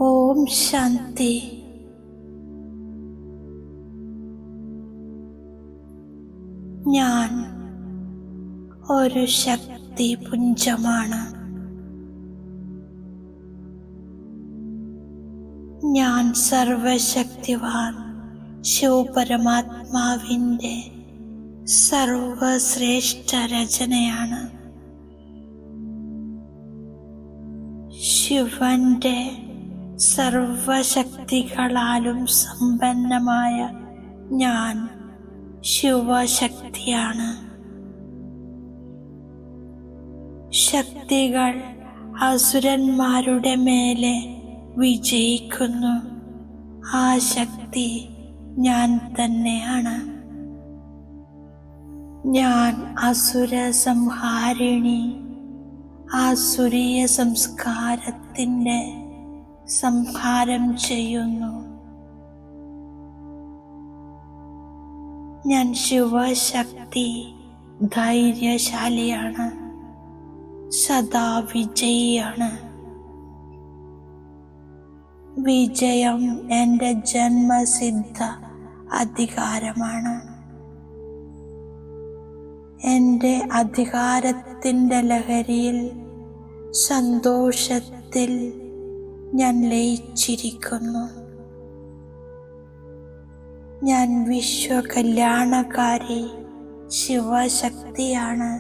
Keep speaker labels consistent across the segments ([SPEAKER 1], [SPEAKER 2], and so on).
[SPEAKER 1] ഓം ശാന്തി. ഞാൻ ഒരു ശക്തി പുഞ്ചമാണ്. ഞാൻ സർവശക്തിവാൻ ശിവപരമാത്മാവിൻ്റെ സർവശ്രേഷ്ഠ രചനയാണ്. ശിവന്റെ സർവശക്തികളാലും സമ്പന്നമായ ഞാൻ ശിവശക്തിയാണ്. ശക്തികൾ അസുരന്മാരുടെ മേലെ വിജയിക്കുന്നു. ആ ശക്തി ഞാൻ തന്നെയാണ്. ഞാൻ അസുര സംഹാരിണി, ആസുരീയ സംസ്കാരത്തിൻ്റെ സംഹാരം ചെയ്യുന്നു. ഞാൻ ശിവശക്തി ധൈര്യശാലിയാണ്, സദാ വിജയിയാണ്. വിജയം എൻ്റെ ജന്മസിദ്ധ അധികാരമാണ്. എൻ്റെ അധികാരത്തിൻ്റെ ലഹരിയിൽ സന്തോഷത്തിൽ ഞാൻ ലയിച്ചിരിക്കുന്നു. ഞാൻ വിശ്വകല്യാണകാരി ശിവശക്തിയാണ്,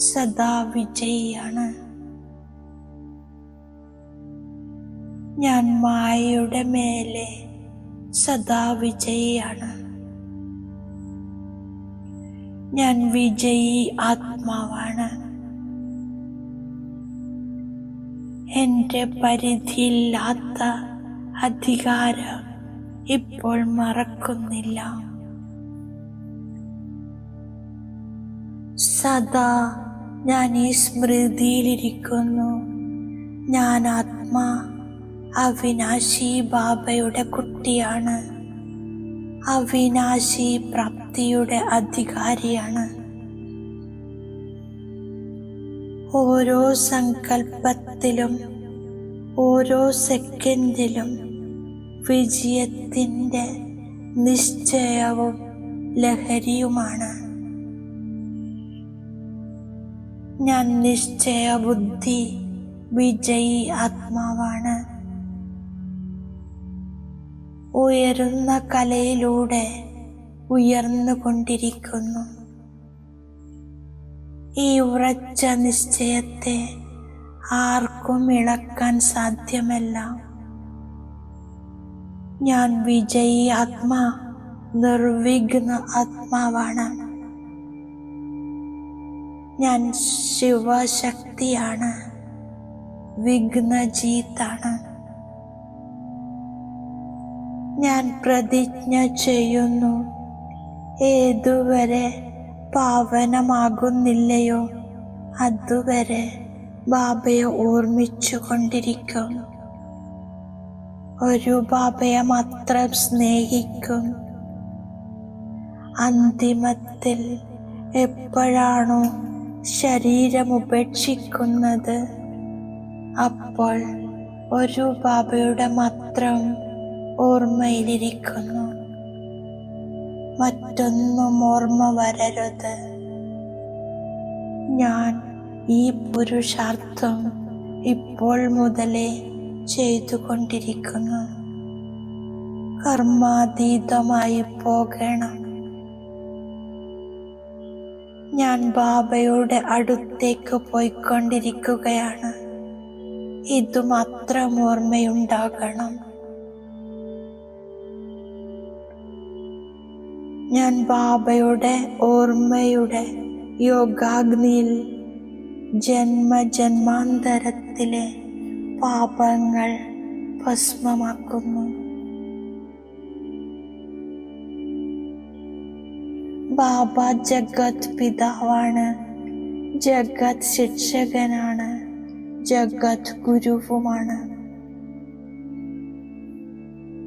[SPEAKER 1] സദാ വിജയിയാണ്. ഞാൻ മായയുടെ മേലെ സദാ വിജയിയാണ്. ഞാൻ വിജയി ആത്മാവാണ്. എൻ്റെ പരിധിയില്ലാത്ത അധികാരം ഇപ്പോൾ മറക്കുന്നില്ല. സദാ ഞാൻ ഈ സ്മൃതിയിലിരിക്കുന്നു. ഞാൻ ആത്മാ അവിനാശി ബാബയുടെ കുട്ടിയാണ്. അവിനാശി പ്രാപ്തിയുടെ അധികാരിയാണ്. ഓരോ സങ്കല്പത്തിലും ഓരോ സെക്കൻഡിലും വിജയത്തിൻ്റെ നിശ്ചയവും ലഹരിയുമാണ്. ഞാൻ നിശ്ചയബുദ്ധി വിജയി ആത്മാവാണ്. ഉയരുന്ന കലയിലൂടെ ഉയർന്നുകൊണ്ടിരിക്കുന്നു. ഈ ഉറച്ച നിശ്ചയത്തെ ആർക്കും ഇളക്കാൻ സാധ്യമല്ല. ഞാൻ വിജയി ആത്മാ, നിർവിഘ്ന ആത്മാവാണ്. ഞാൻ ശിവശക്തിയാണ്, വിഘ്നജീതാണ്. ഞാൻ പ്രതിജ്ഞ ചെയ്യുന്നു, ഏതുവരെ പാവനമാകുന്നില്ലയോ അതുവരെ ബാബയെ ഓർമ്മിച്ചു കൊണ്ടിരിക്കും. ഒരു ബാബയെ മാത്രം സ്നേഹിക്കും. അന്തിമത്തിൽ എപ്പോഴാണോ ശരീരം ഉപേക്ഷിക്കുന്നത്, അപ്പോൾ ഒരു ബാബയുടെ മാത്രം ഓർമ്മയിലിരിക്കുന്നു. മറ്റൊന്നും ഓർമ്മ വരരുത്. ഞാൻ ഈ പുരുഷാർത്ഥം ഇപ്പോൾ മുതലേ ചെയ്തുകൊണ്ടിരിക്കുന്നു. കർമാതീതമായി പോകണം. ഞാൻ ബാബയുടെ അടുത്തേക്ക് പോയിക്കൊണ്ടിരിക്കുകയാണ്. ഇതുമാത്രം ഓർമ്മയുണ്ടാകണം. ഞാൻ ബാബയുടെ ഓർമ്മയുടെ യോഗാഗ്നിയിൽ ജന്മജന്മാന്തരത്തിലെ പാപങ്ങൾ ഭസ്മമാക്കുന്നു. ബാബ ജഗത് പിതാവാണ്, ജഗത് ശിക്ഷകനാണ്, ജഗത് ഗുരുവുമാണ്.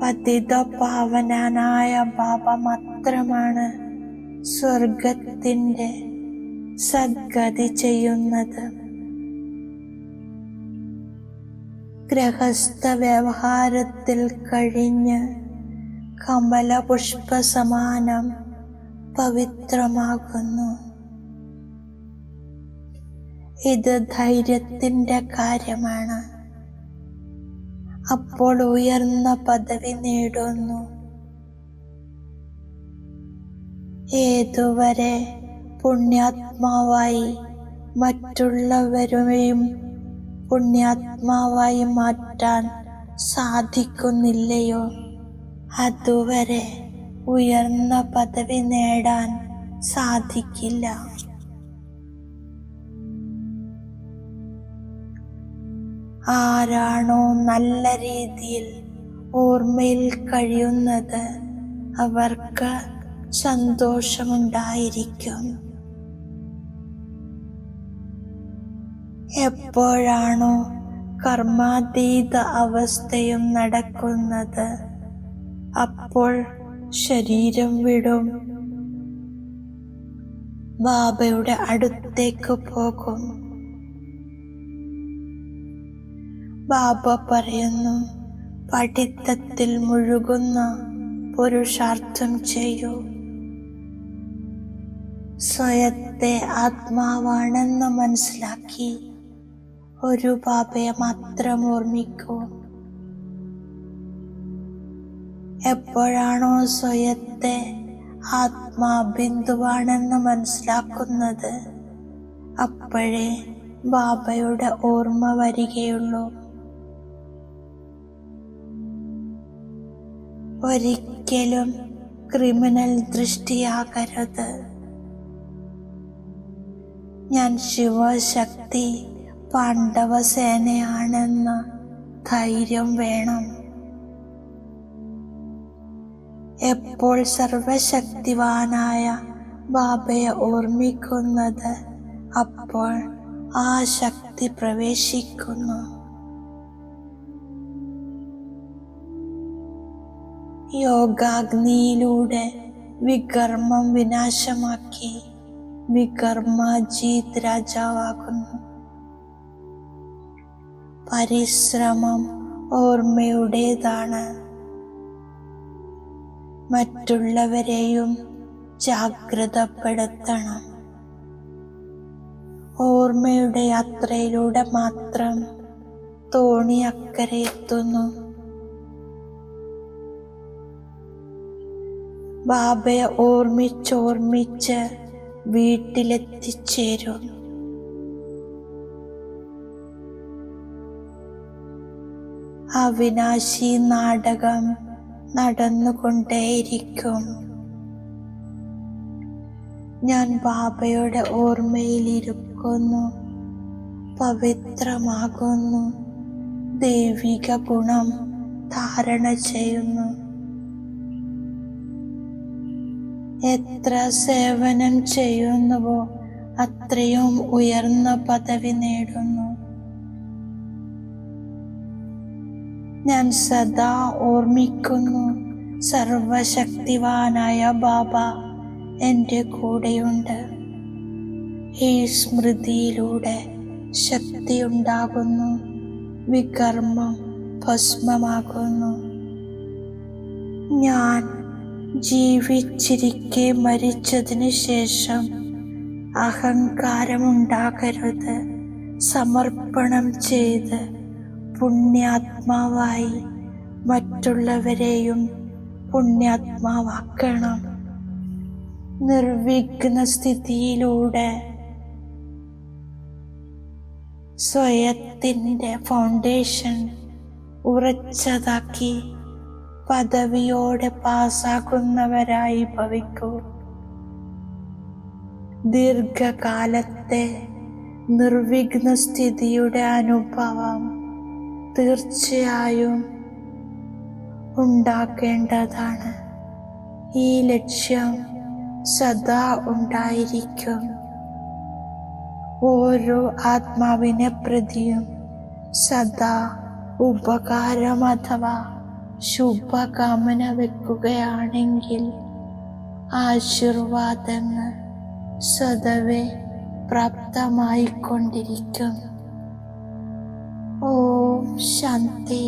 [SPEAKER 1] പതിത പാവനായ ബാബ മാത്രമാണ് സ്വർഗത്തിൻ്റെ സദ്ഗതി ചെയ്യുന്നത്. ഗൃഹസ്ഥ വ്യവഹാരത്തിൽ കഴിഞ്ഞ് കമലപുഷ്പ സമാനം പവിത്രമാകുന്നു. ഇത് ധൈര്യത്തിൻ്റെ കാര്യമാണ്. അപ്പോൾ ഉയർന്ന പദവി നേടുന്നു. ഏതുവരെ പുണ്യാത്മാവായി മറ്റുള്ളവരെയും പുണ്യാത്മാവായി മാറ്റാൻ സാധിക്കുന്നില്ലയോ, അതുവരെ ഉയർന്ന പദവി നേടാൻ സാധിക്കില്ല. ആരാണോ നല്ല രീതിയിൽ ഓർമ്മയിൽ കഴിയുന്നത് അവർക്ക് സന്തോഷമുണ്ടായിരിക്കും. എപ്പോഴാണോ കർമാതീത അവസ്ഥയും നടക്കുന്നത് അപ്പോൾ ശരീരം വിടും, ബാബയുടെ അടുത്തേക്ക് പോകും. ബാബ പറയുന്നു, പഠിത്തത്തിൽ മുഴുകുന്ന പുരുഷാർത്ഥം ചെയ്യൂ. സ്വയത്തെ ആത്മാവാണെന്ന് മനസ്സിലാക്കി ഒരു ബാബയെ മാത്രം ഓർമ്മിക്കൂ. എപ്പോഴാണോ സ്വയത്തെ ആത്മാബിന്ദുവാണെന്ന് മനസ്സിലാക്കുന്നത് അപ്പോഴേ ബാബയുടെ ഓർമ്മ വരികയുള്ളൂ. ഒരിക്കലും ക്രിമിനൽ ദൃഷ്ടിയാകരുത്. ഞാൻ ശിവശക്തി പാണ്ഡവസേനയാണെന്ന ധൈര്യം വേണം. എപ്പോൾ സർവശക്തിവാനായ ബാബയെ ഓർമ്മിക്കുന്നത് അപ്പോൾ ആ ശക്തി പ്രവേശിക്കുന്നു. യോഗാഗ്നിയിലൂടെ വികർമ്മം വിനാശമാക്കി വികർമ്മജീത് രാജാവാകുന്നു. പരിശ്രമം ഓർമ്മയുടേതാണ്. മറ്റുള്ളവരെയും ജാഗ്രതപ്പെടുത്തണം. ഓർമ്മയുടെ യാത്രയിലൂടെ മാത്രം തോണി അക്കരെ എത്തുന്നു. ബാബയെ ഓർമ്മിച്ചോർമ്മിച്ച് വീട്ടിലെത്തിച്ചേരും. അവിനാശി നാടകം നടന്നുകൊണ്ടേയിരിക്കും. ഞാൻ ബാബയുടെ ഓർമ്മയിലിരിക്കുന്നു, പവിത്രമാകുന്നു, ദൈവിക ഗുണം ധാരണ ചെയ്യുന്നു. എത്ര സേവനം ചെയ്യുന്നുവോ അത്രയും ഉയർന്ന പദവി നേടുന്നു. ഞാൻ സദാ ഓർമ്മിക്കുന്നു, സർവശക്തിവാനായ ബാബ എൻ്റെ കൂടെയുണ്ട്. ഈ സ്മൃതിയിലൂടെ ശക്തിയുണ്ടാകുന്നു, വികർമ്മം ഭസ്മമാകുന്നു. ഞാൻ ജീവിച്ചിരിക്കെ മരിച്ചതിന് ശേഷം അഹങ്കാരമുണ്ടാകരുത്. സമർപ്പണം ചെയ്ത് പുണ്യാത്മാവായി മറ്റുള്ളവരെയും പുണ്യാത്മാവാക്കണം. നിർവിഘ്ന സ്ഥിതിയിലൂടെ സ്വയത്തിൻ്റെ ഫൗണ്ടേഷൻ ഉറച്ചതാക്കി പദവിയോടെ പാസ്സാകുന്നവരായി ഭവിക്കൂ. ദീർഘകാലത്തെ നിർവിഘ്ന സ്ഥിതിയുടെ അനുഭവം തീർച്ചയായും ഉണ്ടാക്കേണ്ടതാണ്. ഈ ലക്ഷ്യം സദാ ഉണ്ടായിരിക്കും. ഓരോ ആത്മാവിനെ പ്രതിയും സദാ ഉപകാരം അഥവാ ശുഭകാമന വെക്കുകയാണെങ്കിൽ ആശീർവാദങ്ങൾ സദവേ പ്രാപ്തമായിക്കൊണ്ടിരിക്കും. ഓ ഓം ശാന്തി.